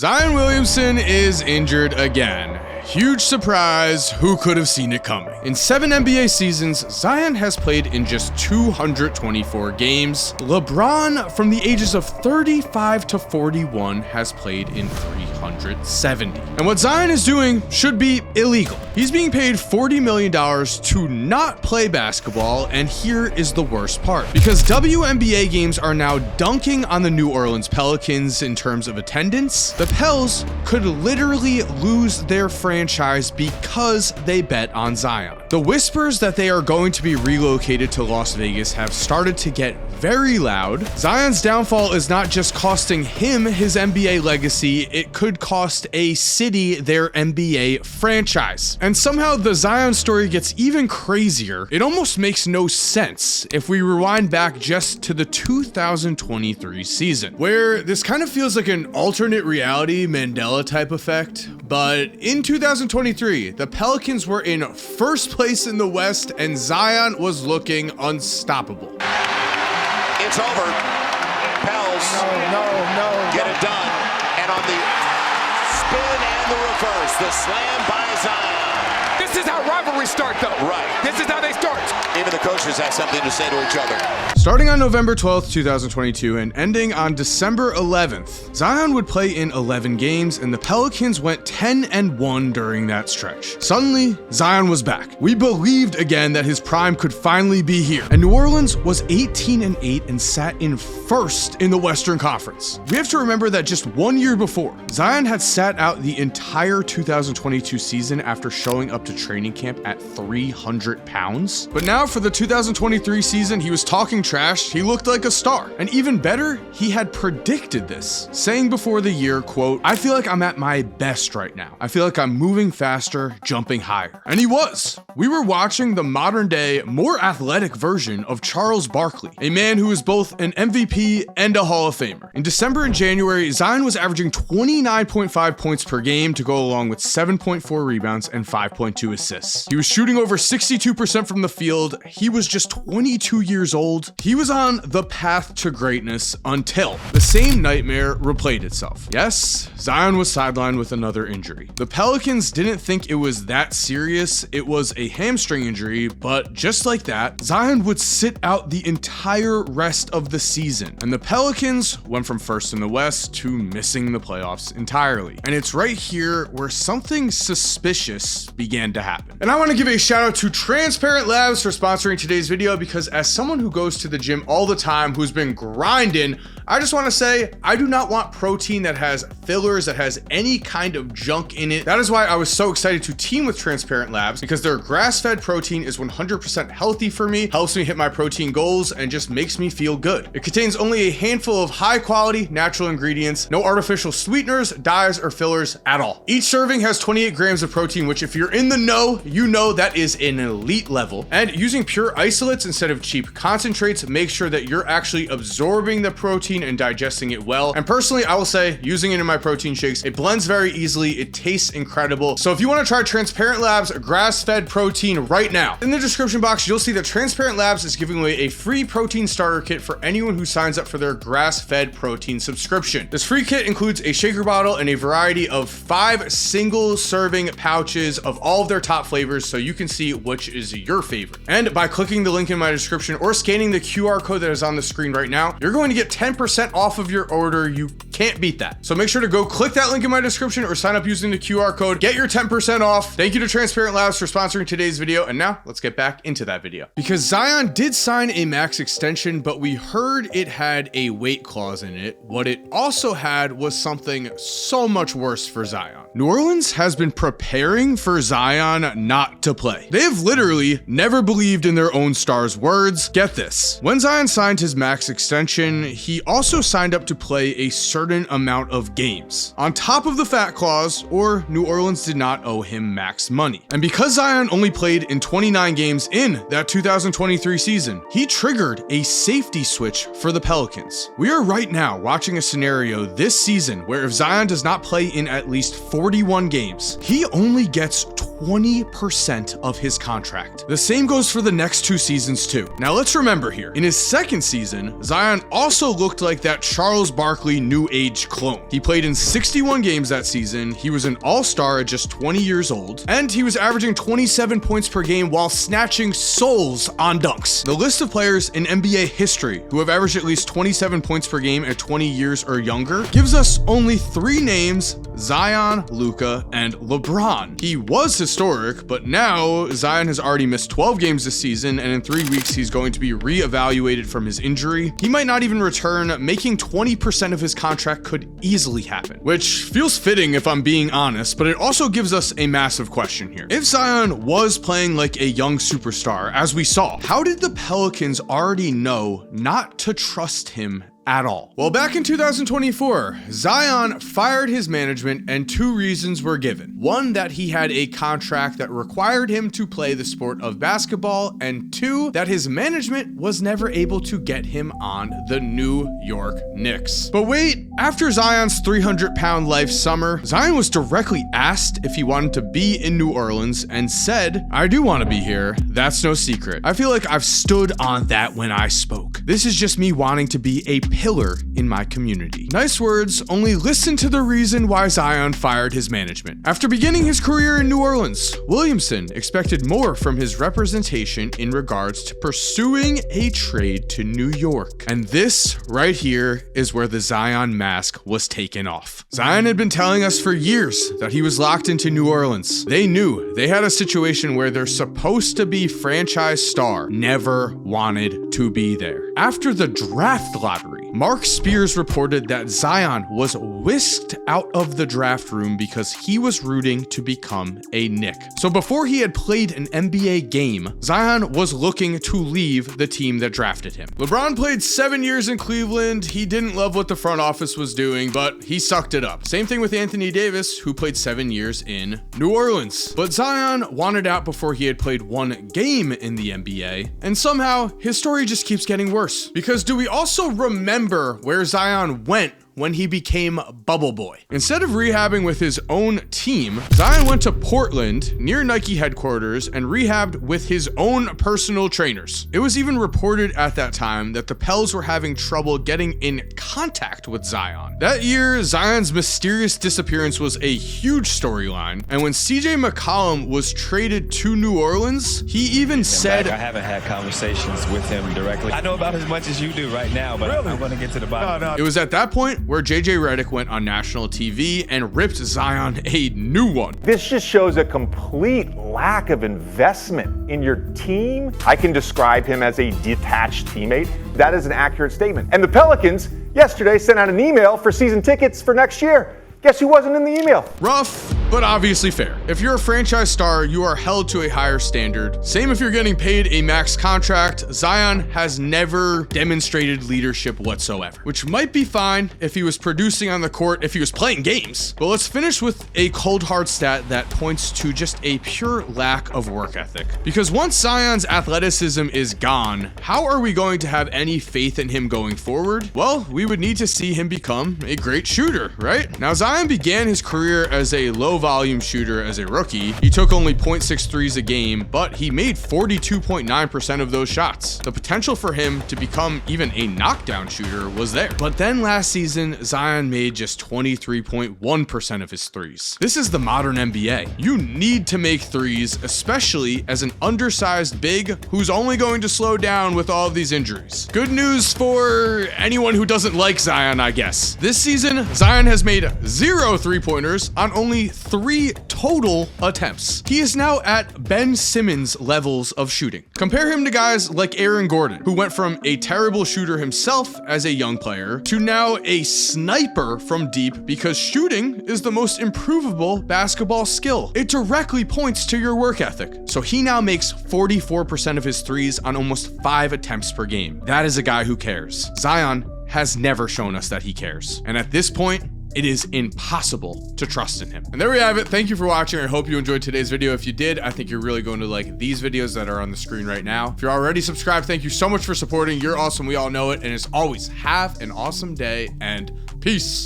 Zion Williamson is injured again. Huge surprise, who could have seen it coming? In 7 NBA seasons, Zion has played in just 224 games. LeBron, from the ages of 35 to 41, has played in 370. And what Zion is doing should be illegal. He's being paid $40 million to not play basketball, and here is the worst part. Because WNBA games are now dunking on the New Orleans Pelicans in terms of attendance, the Pels could literally lose their franchise because they bet on Zion. The whispers that they are going to be relocated to Las Vegas have started to get very loud. Zion's downfall is not just costing him his NBA legacy, it could cost a city their NBA franchise. And somehow the Zion story gets even crazier. It almost makes no sense if we rewind back just to the 2023 season, where this kind of feels like an alternate reality Mandela type effect. But in 2023, the Pelicans were in first place in the West and Zion was looking unstoppable. It's over. Pels get it done. And on the spin and the reverse, the slam by Zion. This is how rivalries start, though. Right. This is how they start. Even the coaches have something to say to each other. Starting on November 12th, 2022 and ending on December 11th, Zion would play in 11 games and the Pelicans went 10-1 during that stretch. Suddenly, Zion was back. We believed again that his prime could finally be here. And New Orleans was 18-8 and sat in first in the Western Conference. We have to remember that just 1 year before, Zion had sat out the entire 2022 season after showing up to training camp at 300 pounds. But now for the 2023 season, he was talking trash, he looked like a star. And even better, he had predicted this, saying before the year, quote, "I feel like I'm at my best right now. I feel like I'm moving faster, jumping higher." And he was. We were watching the modern day, more athletic version of Charles Barkley, a man who is both an MVP and a Hall of Famer. In December and January, Zion was averaging 29.5 points per game to go along with 7.4 rebounds and 5.2 assists. He was shooting over 62% from the field. He was just 22 years old. He was on the path to greatness until the same nightmare replayed itself. Yes, Zion was sidelined with another injury. The Pelicans didn't think it was that serious. It was a hamstring injury, but just like that, Zion would sit out the entire rest of the season. And the Pelicans went from first in the West to missing the playoffs entirely. And it's right here where something suspicious began to happen. And I want to give a shout out to Transparent Labs for sponsoring today's video, because as someone who goes to the gym all the time, who's been grinding, I just want to say, I do not want protein that has fillers, that has any kind of junk in it. That is why I was so excited to team with Transparent Labs, because their grass-fed protein is 100% healthy for me, helps me hit my protein goals, and just makes me feel good. It contains only a handful of high-quality natural ingredients, no artificial sweeteners, dyes, or fillers at all. Each serving has 28 grams of protein, which if you're in the know, you know that is an elite level. And using pure isolates instead of cheap concentrates makes sure that you're actually absorbing the protein and digesting it well. And personally, I will say, using it in my protein shakes, it blends very easily, it tastes incredible. So if you want to try Transparent Labs grass-fed protein right now, in the description box, you'll see that Transparent Labs is giving away a free protein starter kit for anyone who signs up for their grass-fed protein subscription. This free kit includes a shaker bottle and a variety of 5 single serving pouches of all of their top flavors, so you can see which is your favorite. And by clicking the link in my description or scanning the QR code that is on the screen right now, you're going to get 10% off of your order. You can't beat that. So make sure to go click that link in my description or sign up using the QR code. Get your 10% off. Thank you to Transparent Labs for sponsoring today's video. And now let's get back into that video. Because Zion did sign a max extension, but we heard it had a weight clause in it. What it also had was something so much worse for Zion. New Orleans has been preparing for Zion not to play. They've literally never believed in their own star's words. Get this. When Zion signed his max extension, he also signed up to play a certain amount of games on top of the fat clause, or New Orleans did not owe him max money. And because Zion only played in 29 games in that 2023 season, he triggered a safety switch for the Pelicans. We are right now watching a scenario this season where if Zion does not play in at least 41 games, he only gets 20% of his contract. The same goes for the next 2 seasons too. Now let's remember here, in his second season, Zion also looked like that Charles Barkley new age clone. He played in 61 games that season, he was an all-star at just 20 years old, and he was averaging 27 points per game while snatching souls on dunks. The list of players in NBA history who have averaged at least 27 points per game at 20 years or younger gives us only 3 names: Zion, Luka, and LeBron. He was historic, but now Zion has already missed 12 games this season, and in 3 weeks he's going to be re-evaluated from his injury. He might not even return. Making 20% of his contract could easily happen, which feels fitting if I'm being honest, but it also gives us a massive question here. If Zion was playing like a young superstar, as we saw, how did the Pelicans already know not to trust him at all? Well, back in 2024, Zion fired his management and 2 reasons were given. One, that he had a contract that required him to play the sport of basketball, and 2, that his management was never able to get him on the New York Knicks. But wait, after Zion's 300-pound life summer, Zion was directly asked if he wanted to be in New Orleans and said, "I do want to be here. That's no secret. I feel like I've stood on that when I spoke. This is just me wanting to be a pillar in my community." Nice words, only listen to the reason why Zion fired his management. After beginning his career in New Orleans, Williamson expected more from his representation in regards to pursuing a trade to New York. And this right here is where the Zion mask was taken off. Zion had been telling us for years that he was locked into New Orleans. They knew they had a situation where their supposed to be franchise star never wanted to be there. After the draft lottery, Mark Spears reported that Zion was whisked out of the draft room because he was rooting to become a Knick. So before he had played an NBA game, Zion was looking to leave the team that drafted him. LeBron played 7 years in Cleveland. He didn't love what the front office was doing, but he sucked it up. Same thing with Anthony Davis, who played 7 years in New Orleans. But Zion wanted out before he had played 1 game in the NBA, and somehow his story just keeps getting worse. Because do we also remember where Zion went when he became Bubble Boy? Instead of rehabbing with his own team, Zion went to Portland near Nike headquarters and rehabbed with his own personal trainers. It was even reported at that time that the Pels were having trouble getting in contact with Zion. That year, Zion's mysterious disappearance was a huge storyline, and when CJ McCollum was traded to New Orleans, he even said, "I haven't had conversations with him directly. I know about as much as you do right now, but really? I'm going to get to the bottom." It was at that point where JJ Redick went on national TV and ripped Zion a new one. This just shows a complete lack of investment in your team. I can describe him as a detached teammate. That is an accurate statement. And the Pelicans yesterday sent out an email for season tickets for next year. Guess who wasn't in the email? Rough, but obviously fair. If you're a franchise star, you are held to a higher standard. Same if you're getting paid a max contract. Zion has never demonstrated leadership whatsoever, which might be fine if he was producing on the court, if he was playing games. But let's finish with a cold hard stat that points to just a pure lack of work ethic. Because once Zion's athleticism is gone, how are we going to have any faith in him going forward? Well, we would need to see him become a great shooter, right? Now, Zion began his career as a low volume shooter as a rookie. He took only 0.6 threes a game, but he made 42.9% of those shots. The potential for him to become even a knockdown shooter was there. But then last season, Zion made just 23.1% of his threes. This is the modern NBA. You need to make threes, especially as an undersized big who's only going to slow down with all of these injuries. Good news for anyone who doesn't like Zion, I guess. This season, Zion has made 0 3-pointers on only 3 total attempts. He is now at Ben Simmons levels of shooting. Compare him to guys like Aaron Gordon, who went from a terrible shooter himself as a young player to now a sniper from deep because shooting is the most improvable basketball skill. It directly points to your work ethic. So he now makes 44% of his threes on almost 5 attempts per game. That is a guy who cares. Zion has never shown us that he cares. And at this point, it is impossible to trust in him. And there we have it. Thank you for watching. I hope you enjoyed today's video. If you did, I think you're really going to like these videos that are on the screen right now. If you're already subscribed, thank you so much for supporting. You're awesome. We all know it. And as always, have an awesome day and peace.